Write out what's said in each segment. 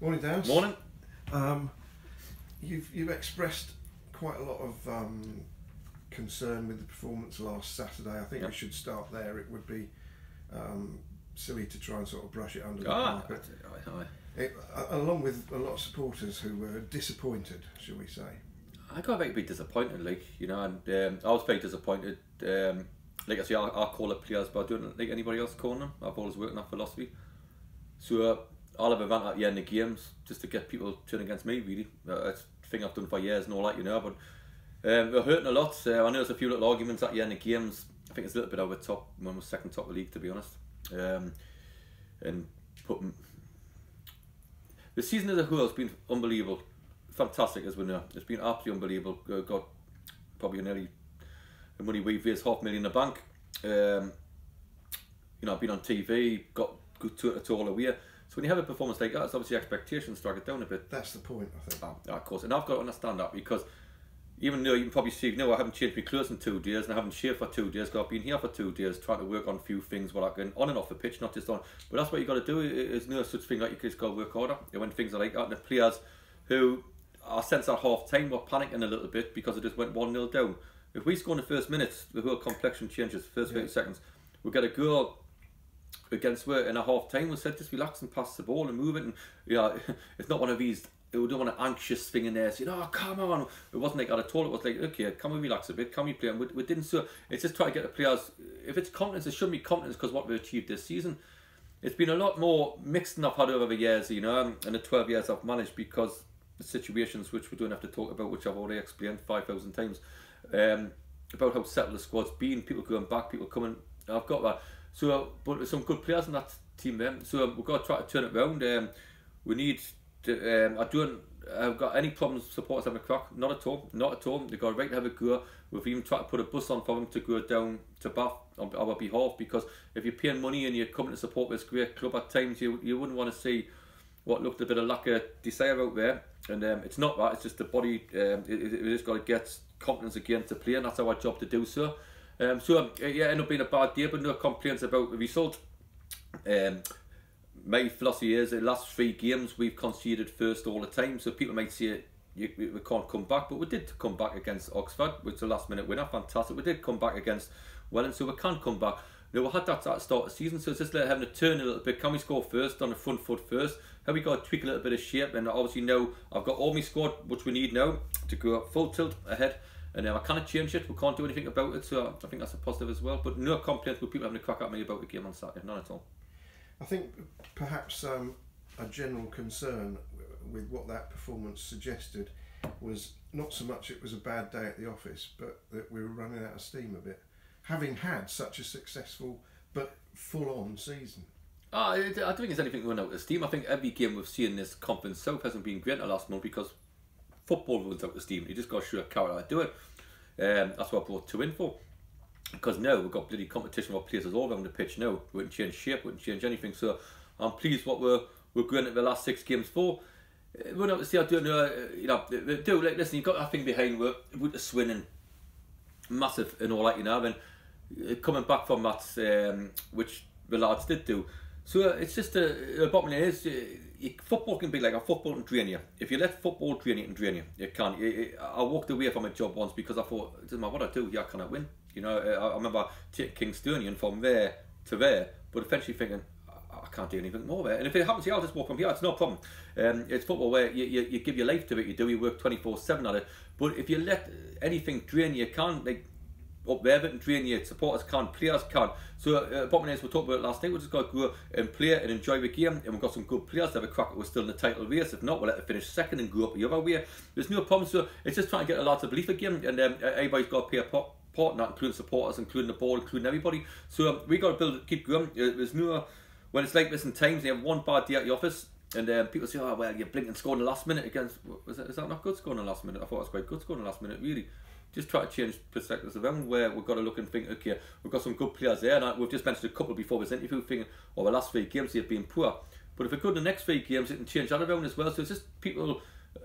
Morning, Dowse. Morning. You've expressed quite a lot of concern with the performance last Saturday. I think we should start there. It would be silly to try and sort of brush it under the carpet. Along with a lot of supporters who were disappointed, shall we say. I got very big disappointed, and I was very disappointed. Like I say, I call it players, but I don't like anybody else calling them. I've always worked on that philosophy. So I'll have a rant at the end of games just to get people turning against me, really. It's a thing I've done for years and all that, but we're hurting a lot. I know there's a few little arguments at the end of games. I think it's a little bit over the top when we're second top of the league, to be honest. And putting the season as a whole has been unbelievable, fantastic, as we know. It's been absolutely unbelievable. Got probably nearly the money we've raised, $500,000 in the bank. I've been on TV, got good to all the way. So when you have a performance like that, it's obviously expectations drag it down a bit. That's the point, I think. Of course, and I've got to understand that, because even though you can probably see, I haven't changed my clothes in 2 days, and I haven't shaved for 2 days, because I've been here for 2 days trying to work on a few things while I can on and off the pitch, not just on. But that's what you got to do. There's no such thing like you just got to work harder. And when things are like that, and the players who I sense at half time were panicking a little bit because it just went 1-0 down. If we score in the first minutes, the whole complexion changes. First 30 seconds, we get a goal against where in a half time we said just relax and pass the ball and move it, and it's not one of these. We don't want an anxious thing in there saying, "Oh, come on." It wasn't like that at all. It was like, okay, can we relax a bit? Can we play? And we didn't. So it's just trying to get the players. If it's confidence, it shouldn't be confidence because what we achieved this season. It's been a lot more mixed than I've had over the years, and the 12 years I've managed, because the situations which we don't have to talk about, which I've already explained 5,000 times, about how settled the squad's been, people going back, people coming. I've got that. So, but there's some good players in that team there. So we've got to try to turn it around. We need to, I've got any problems supporters having a crack. Not at all. Not at all. They've got a right to have a go. We've even tried to put a bus on for them to go down to Bath on our behalf, because if you're paying money and you're coming to support this great club, at times you wouldn't want to see what looked a bit of lack of desire out there. And it's not that, it's just the body, it just got to get confidence again to play, and that's our job to do so. It ended up being a bad day, but no complaints about the result. My philosophy is the last 3 games we've conceded first all the time, so people might say we can't come back, but we did come back against Oxford, which was a last minute winner, fantastic. We did come back against Welland, so we can come back. Now, we had that at the start of the season, so it's just like having to turn a little bit. Can we score first on the front foot first? Have we got to tweak a little bit of shape? And obviously now I've got all my squad, which we need now to go full tilt ahead. And I can't change it. We can't do anything about it. So I think that's a positive as well. But no complaints with people having a crack at me about the game on Saturday. None at all. I think perhaps a general concern with what that performance suggested was not so much it was a bad day at the office, but that we were running out of steam a bit, having had such a successful but full-on season. I don't think there's anything running out of steam. I think every game we've seen this Conference South hasn't been great in the last month, because football runs out of steam. You just got to show a character to do it. That's what I brought 2 in for. Because now we've got bloody competition for places all around the pitch now. We wouldn't change shape, we wouldn't change anything. So I'm pleased what we're going at the last 6 games for. Run out to see, I don't know, listen, you've got that thing behind with the swinging, massive and all that, then coming back from that, which the lads did do. So it's just the bottom line is, football can be like a football and drain you. If you let football drain you and drain you, you can't. I walked away from a job once because I thought, it doesn't matter what I do, I cannot win. I remember taking Kingstonian from there to there, but eventually thinking, I can't do anything more there. And if it happens here, I'll just walk from here, it's no problem. It's football where you give your life to it, you work 24/7 at it. But if you let anything drain you, can't, like, up there and drain you, supporters can't, players can't. So bottom line is, we talked about it last night, we just got to go and play and enjoy the game, and we've got some good players to have a crack. We're still in the title race. If not, we'll let it finish second and go up the other way. There's no problem. So it's just trying to get a lot of belief again, and everybody's got to play a part in that, including supporters, including the board, including everybody. So we got to build, keep going. There's no, when it's like this in times, you have one bad day at the office, and people say, oh well, you blinked and scored in the last minute against, is that not good scoring in the last minute? I thought it was quite good scoring in the last minute, really. Just try to change perspectives around where we've got to look and think, okay, we've got some good players there, and we've just mentioned a couple before this interview, thinking, oh, the last 3 games they've been poor. But if we could, the next 3 games, it can change that around as well. So it's just people,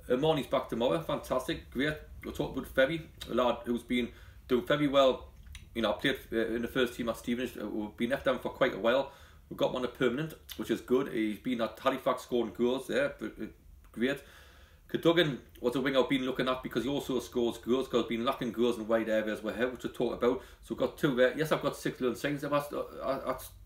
Marnie's back tomorrow, fantastic, great. We'll talk about Ferry, a lad who's been doing very well. I played in the first team at Stevenage, we've been left down for quite a while. We've got one a permanent, which is good. He's been at Halifax scoring goals there, but great. Cadogan was a winger I've been looking at because he also scores goals, because he's been lacking goals in wide areas which to talk about. So we've got two there. Yes, I've got 6 learned signs. That's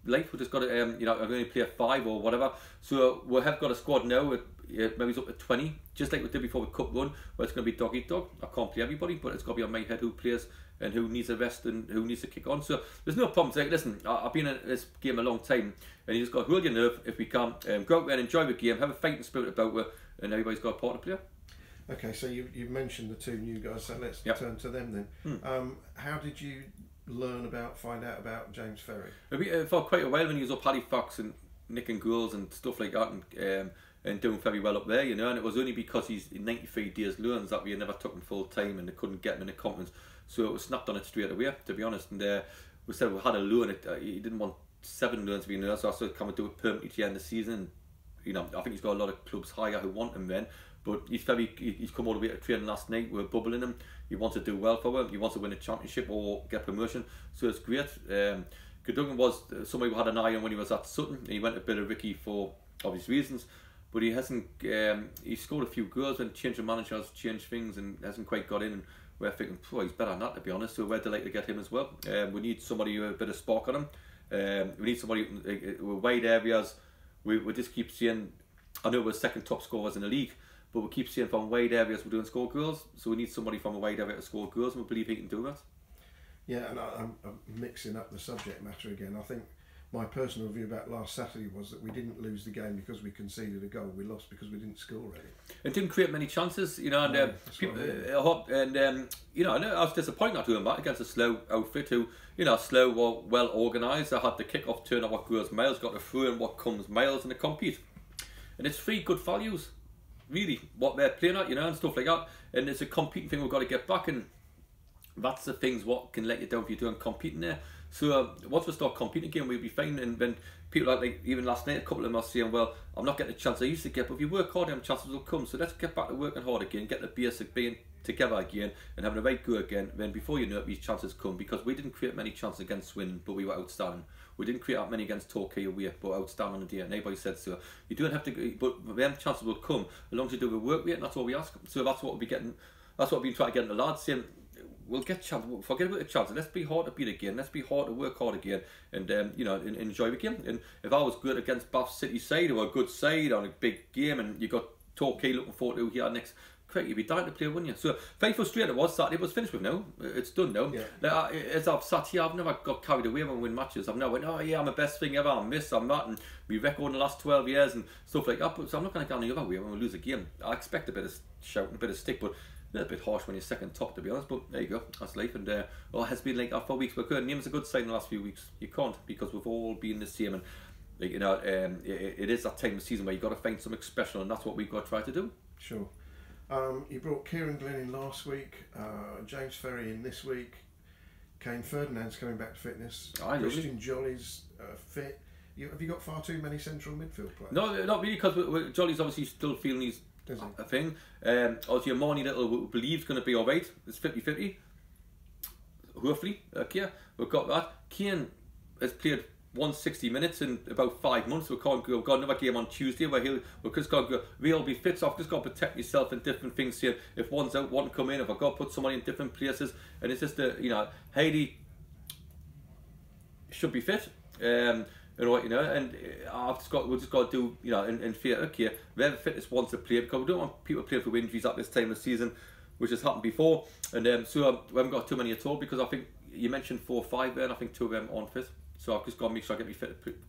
life. We've just got to, you know, I've only played 5 or whatever. So we have got a squad now, maybe it's up to 20, just like we did before the cup run, where it's going to be dog eat dog. I can't play everybody, but it's got to be on my head who plays and who needs a rest and who needs to kick on. So there's no problems. Like, listen, I've been in this game a long time, and you just got to hold your nerve if we can. Go out there and enjoy the game, have a fighting spirit about it, and everybody's got a part to play. Okay, so you mentioned the 2 new guys, so let's turn to them then. How did you find out about James Ferry? For quite a while when he was up Halifax and nicking goals and stuff like that, and doing very well up there, you know, and it was only because he's in 93 days loans that we never took him full time and they couldn't get him in the conference, so it was snapped on it straight away, to be honest. And we said we had a loan, he didn't want 7 loans to be in there, so I said, can we do it permanently to the end of the season? And, you know, I think he's got a lot of clubs higher who want him then. But he's come all the way to training last night. We're bubbling him. He wants to do well for him. He wants to win a championship or get promotion. So it's great. Cadogan was somebody who had an eye on when he was at Sutton. And he went to Billericay for obvious reasons. But he hasn't. He scored a few goals when change of manager has changed things and hasn't quite got in. And we're thinking, he's better than that, to be honest. So we're delighted to get him as well. We need somebody with a bit of spark on him. We need somebody with wide areas. We just keep seeing. I know we're second top scorers in the league, but we keep seeing from wide areas we're doing score goals, so we need somebody from a wide area to score goals, and we believe he can do that. Yeah, and I'm mixing up the subject matter again. I think my personal view about last Saturday was that we didn't lose the game because we conceded a goal. We lost because we didn't score really. It didn't create many chances, you know. And people, you know, I was disappointed not doing that against a slow outfit who, you know, slow or well organised. They had the kick-off turn of what goes miles, got the through and what comes miles, and they compete. And it's 3 good values, really, what they're playing at, you know, and stuff like that. And it's a competing thing we've got to get back, and that's the things what can let you down if you're doing competing there. So once we start competing again, we'll be fine. And when people like even last night, a couple of them are saying, well, I'm not getting the chance I used to get, but if you work hard, them chances will come. So let's get back to working hard again, get the basic being together again and having a right go again. Then before you know it, these chances come, because we didn't create many chances against Swindon, but we were outstanding. We didn't create that many against Torquay away, but outstanding on the day. And everybody said so. You don't have to, but them chances will come as long as you do the work rate, and that's all we ask. So that's what we'll be getting. That's what we've been trying to get in the lads, saying we'll get chances. Forget about the chances. Let's be hard to beat again. Let's be hard to work hard again, and you know, enjoy the game. And if I was good against Bath City side, or a good side on a big game, and you got Torquay looking forward to here next. Correct, you'd be dying to play, wouldn't you? So very frustrated it was. Saturday was finished with now. It's done now. Yeah. Like, as I've sat here, I've never got carried away when we win matches. I've never went, oh yeah, I'm the best thing ever. I'm this, I'm that, and we record in the last 12 years and stuff like that. But so I'm not going to go the other way when we lose a game. I expect a bit of shouting, a bit of stick, but a little bit harsh when you're second top, to be honest. But there you go, that's life. And it has been like that for weeks. But good, name's a good sign in the last few weeks. You can't, because we've all been the same. And like, you know, it is that time of the season where you've got to find something special, and that's what we've got to try to do. Sure. You brought Kieran Glenn in last week, James Ferry in this week, Kane Ferdinand's coming back to fitness, Christian Jolly's fit. Have you got far too many central midfield players? No, not really, because Jolly's obviously still feeling he's a thing. Obviously, Marnie Little believes going to be alright. It's 50-50. Hopefully, okay, we've got that. Kane has played 160 minutes in about 5 months. We've got another game on Tuesday where we're just got to go, we'll be fit, so I've just got to protect yourself in different things here. If one's out, one come in. If I've got to put somebody in different places, and it's just you know, Heidi should be fit, and what, you know, and we've just got to do, you know, and fear, okay, whoever fitness wants to play, because we don't want people playing for injuries at this time of the season, which has happened before, and so we haven't got too many at all, because I think you mentioned 4 or 5 there, and I think 2 of them aren't fit. So I've just got to make sure I get my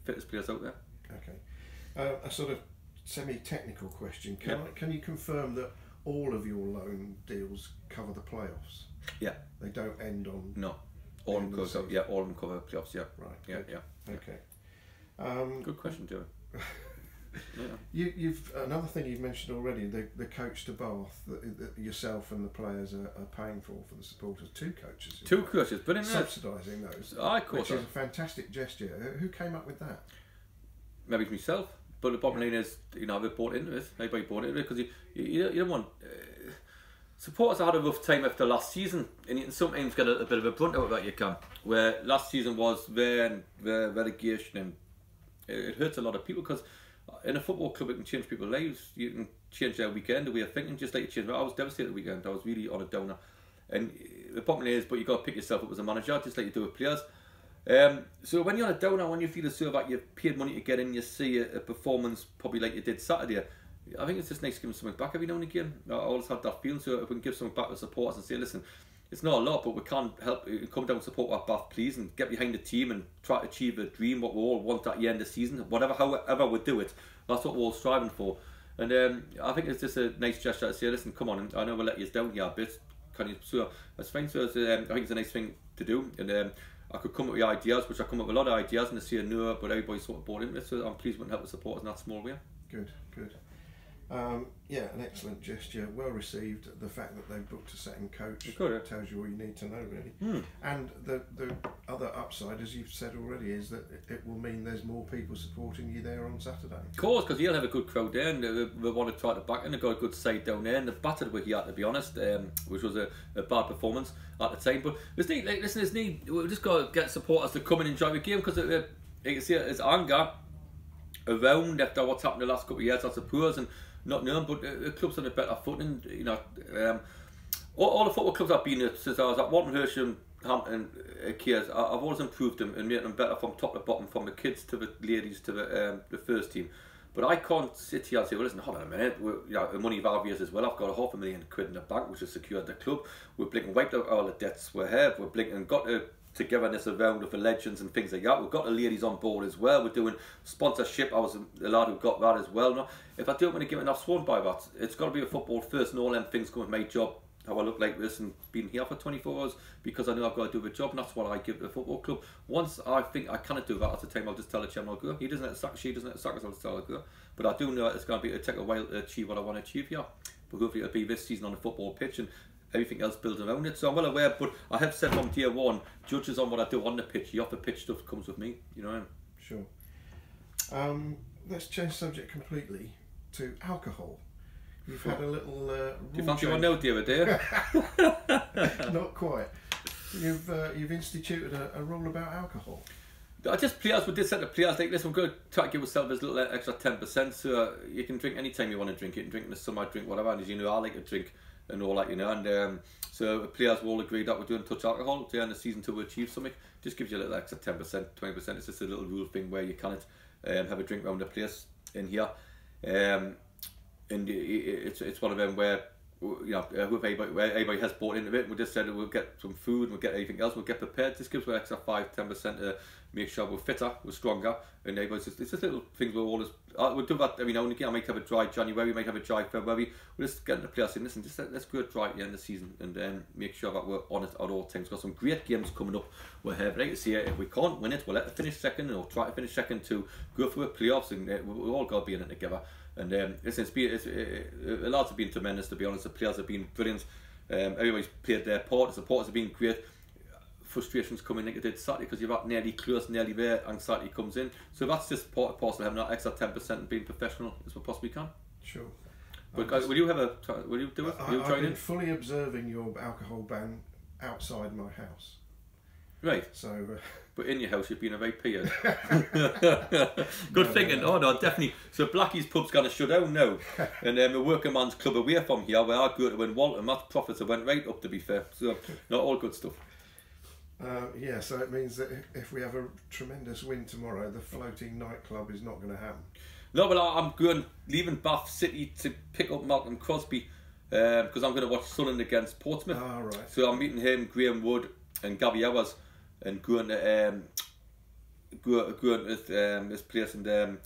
fittest players out there. Okay. A sort of semi-technical question. Can you confirm that all of your loan deals cover the playoffs? Yeah. They don't end on... No. All of them cover, all of them cover playoffs, yeah. Right. Yeah. Okay. Good question, Joe. Yeah. You've another thing you've mentioned already, the coach to Bath that yourself and the players are paying for the supporters. 2 coaches. 2 coaches, but in subsidising those. Of course. Which is a fantastic gesture. Who came up with that? Maybe it's myself. But the bottom line is, you know, they've bought into it. Everybody bought into it, because you don't want. Supporters had a rough time after last season, and you can sometimes get a bit of a brunt out of that. You can. Where last season was their relegation and it hurts a lot of people, because in a football club it can change people's lives. You can change their weekend, the way of thinking, just like you changed. I was devastated the weekend. I was really on a downer. And the problem is, but you got to pick yourself up as a manager, just like you do with players. So when you're on a downer, when you feel as though like you've paid money to get in, you see a performance probably like you did Saturday, I think it's just nice giving something back every now and again. I always had that feeling. So if we can give something back to supporters and say, listen, it's not a lot, but we can't help come down and support our Bath, please, and get behind the team and try to achieve a dream, what we all want at the end of the season, however we do it. That's what we're all striving for. And I think it's just a nice gesture to say, listen, come on, I know we'll let you down here a bit. Can you? So that's fine. So I think it's a nice thing to do. And I could come up with ideas, which I come up with a lot of ideas, and they say no, but everybody's sort of bought into it. So I'm pleased we can help the supporters in that small way. Good. Yeah, an excellent gesture, well received. The fact that they've booked a second coach tells you all you need to know, really. And the other upside, as you've said already, is that it will mean there's more people supporting you there on Saturday. Of course, because you'll have a good crowd there, and they want to try to back, and they've got a good side down there, and they've battered with here, to be honest, which was a bad performance at the time. But there's need, like, listen, we've just got to get supporters to come and enjoy the game, because you can see there's anger around after what's happened the last couple of years, I suppose, and not known, but the club's on a better footing. You know, all the football clubs I've been at since I was at Walton, Hersham, Hampton, Kears, I've always improved them and made them better from top to bottom, from the kids to the ladies to the first team. But I can't sit here and say, well, listen, hold on a minute, the money of our years as well. I've got £500,000 in the bank, which has secured the club. We're blinking wiped out all the debts we have. We're blinking got to togetherness around with the legends and things like that. We've got the ladies on board as well. We're doing sponsorship. I was a lad who got that as well. Now, if I don't want to give enough sworn by that, it's got to be a football first, and all them things come with my job, how I look like this, and being here for 24 hours, because I know I've got to do the job, and that's what I give to the football club. Once I think I cannot do that at the time, I'll just tell the chairman I'll go. He doesn't have to sack, she doesn't have to sack us, I'll just tell her to go. But I do know it's going to take a while to achieve what I want to achieve here. But hopefully it'll be this season on the football pitch, and everything else built around it. So I'm well aware, but I have said from day one, judges on what I do on the pitch. The off the pitch stuff comes with me, you know. Sure. Let's change subject completely to alcohol. You've had a little do you fancy one now, the other day? Not quite. You've instituted a rule about alcohol. I just players, we did set the players like this. I'm going to try to give yourself this little extra 10%, so you can drink anytime you want to drink. You can drink in the summer, drink whatever, and as you know, I like to drink and all that, you know. And so the players will all agree that we're doing touch alcohol to end the season to achieve something. Just gives you a little extra 10%, 20%. It's just a little rule thing where you can't have a drink around the place in here. And it's one of them where, you know, everybody has bought into it. We just said we'll get some food, we'll get anything else, we'll get prepared. This gives us an extra 5-10% to make sure we're fitter, we're stronger, and it's just little things we'll always. We'll do that every now and again. I might have a dry January, we might have a dry February. We'll just get the players in. Listen, just let's go dry at the end of the season, and make sure that we're on it at all times. We've got some great games coming up. We're here, but like I say, if we can't win it, we'll let it finish second, or try to finish second to go through the playoffs, and we've all got to be in it together. And listen, the lads have been tremendous, to be honest. The players have been brilliant. Everybody's played their part. The supporters have been great. Frustrations come in like it did Saturday, because you're at nearly close, nearly there, anxiety comes in. So that's just part and parcel of having that extra 10% and being professional as we possibly can. Sure. But guys, will you do it? I've been fully observing your alcohol ban outside my house. Right. So. But in your house, you've been a right peer. Good thinking. No. Oh no, definitely. So Blackie's pub's going to shut down now, and the working man's club away from here, where I go to in Walton, that profits have went right up, to be fair. So not all good stuff. Yeah, so it means that if we have a tremendous win tomorrow, the floating nightclub is not going to happen. No, but I'm leaving Bath City to pick up Malcolm Crosby, because I'm going to watch Sunderland against Portsmouth. Ah, right. So I'm meeting him, Graham Wood, and Gabby Hours, and going to this place, and then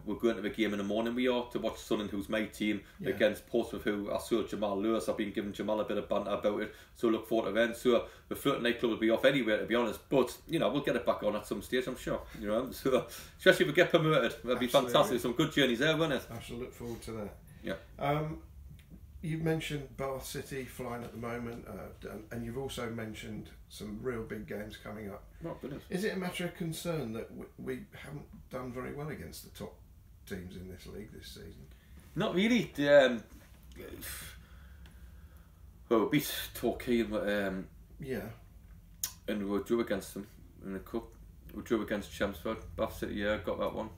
we're going to the game in the morning. We are to watch Sunderland, who's my team, against Portsmouth, who I saw Jamal Lewis. I've been giving Jamal a bit of banter about it, so look forward to them. So the floating nightclub will be off anyway, to be honest, but you know, we'll get it back on at some stage, I'm sure. You know, so especially if we get promoted, that'll be fantastic. Some good journeys there, won't it? I shall look forward to that. Yeah. You mentioned Bath City flying at the moment, and you've also mentioned some real big games coming up. Oh, goodness. Is it a matter of concern that we haven't done very well against the top teams in this league this season? Not really. Well, we beat Torquay and we drew against them in the cup. We drew against Chelmsford. Bath City, yeah, got that one.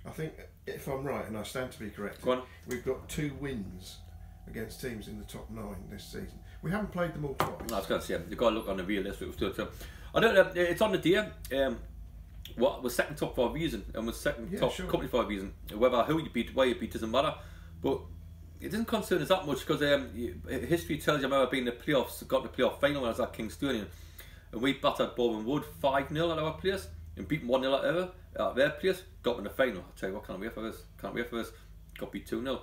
I think, if I'm right, and I stand to be corrected, we've got 2 wins against teams in the top 9 this season. We haven't played them all twice. I was going to say, you've got to look on the real list. I don't know, it's on the day. What was second top for a reason, and was second top company for a reason. Whether who you beat, where you beat, doesn't matter. But it doesn't concern us that much because history tells you I remember being in the playoffs, got to the playoff final when I was at Kingstonian, and we battered Bowman Wood 5-0 at our place and beat 1-0 at their place. Got in the final. I tell you what, can't wait for this. Can't wait for this. Got beat 2-0.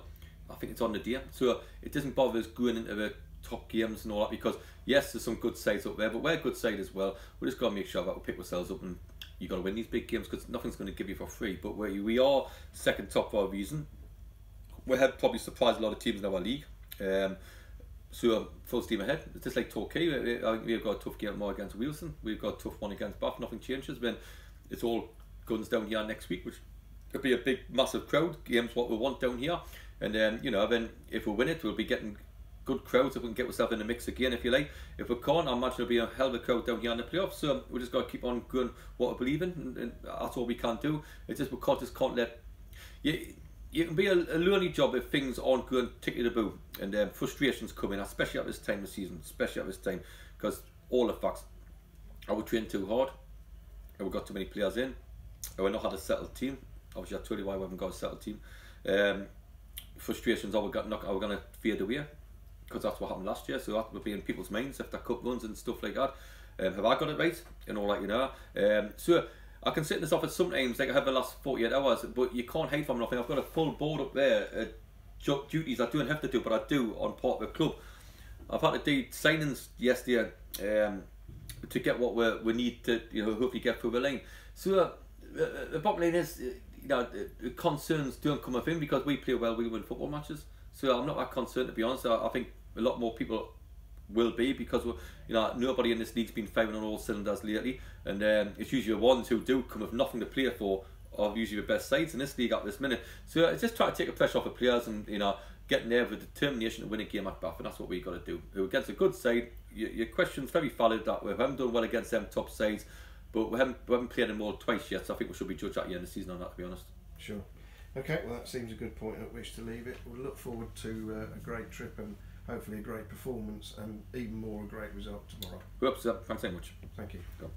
I think it's on the day, so it doesn't bother us going into the top games and all that because yes, there's some good sides up there, but we're a good side as well. We just got to make sure that we pick ourselves up and you got to win these big games because nothing's going to give you for free. But we are second top for a reason. We have probably surprised a lot of teams in our league. So full steam ahead. It's just like Torquay. We've got a tough game more against Wilson. We've got a tough one against Bath. Nothing changes. Then it's all guns down here next week, which could be a big, massive crowd. Games what we want down here, and then then if we win it, we'll be getting good crowds if we can get ourselves in the mix again, if you like. If we can't, I imagine there'll be a hell of a crowd down here in the playoffs. So we just got to keep on going what we believe in, and that's all we can do. It's just we can't let you can be a lonely job if things aren't going tickety the boo, and frustrations come in, especially at this time of the season, because all the facts, I would train too hard, and we got too many players in, and we not had a settled team. Obviously, I told you why we haven't got a settled team. Frustrations are going to fade away, because that's what happened last year. So that would be in people's minds after cup runs and stuff like that. Have I got it right? And all that, so I can sit in this office sometimes, like I have the last 48 hours, but you can't hide from nothing. I've got a full board up there, duties I don't have to do, but I do on part of the club. I've had to do signings yesterday to get what we need to, hopefully get through the line. So the bottom line is, the concerns don't come up in because we play well, we win football matches. So I'm not that concerned, to be honest. I think a lot more people will be because nobody in this league's been firing on all cylinders lately, and it's usually the ones who do come with nothing to play for are usually the best sides in this league at this minute. So it's just trying to take the pressure off the players and getting there with determination to win a game at Bath, and that's what we've got to do. Against a good side, your question's very valid that we haven't done well against them top sides, but we haven't played them all twice yet, so I think we should be judged at the end of the season on that, to be honest. Sure. Okay, well that seems a good point at which to leave it. We'll look forward to a great trip and hopefully a great performance and even more a great result tomorrow. Well, thanks very much. Thank you. Go.